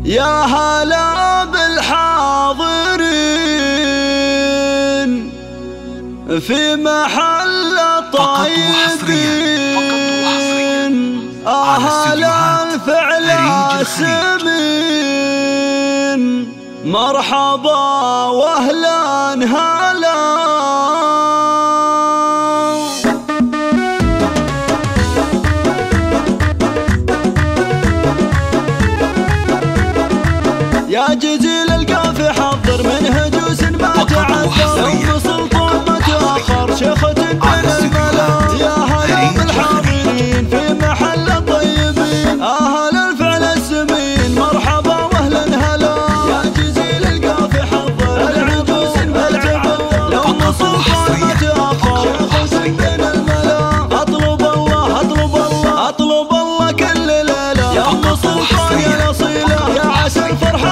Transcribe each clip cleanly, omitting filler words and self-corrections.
يا هلا بالحاضرين في محل طيبين، أهلا الفعل السمين، مرحبا واهلا هلا. يا جزيل القاف حضر من هجوس ما تعذر، يوم سلطان ما تأخر شيخة بين الملا. يا هلا بالحاضرين في محل طيبين، أهل الفعل السمين، مرحبا واهلا هلا. يا جزيل القاف حضر العجوس ما تعذر، يوم سلطان ما تأخر شيخة بين الملا. أطلب الله أطلب الله أطلب الله كل ليلة، يوم سلطان يا الأصيلة، يا عسى الفرحة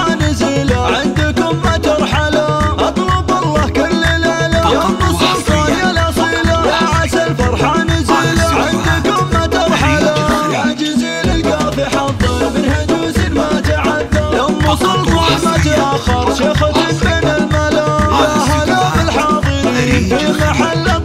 عندكم ما ترحلوا. أطلب الله كل ليلة يوم سلطان يا الأصيلة، يا عسى الفرحة نزيلة، عندكم ما ترحلوا. يا جزيل القاف حضر من هجوس ما تعذر، يوم سلطان ما تأخر شيخة بين الملا. يا هلا بالحاضرين في محل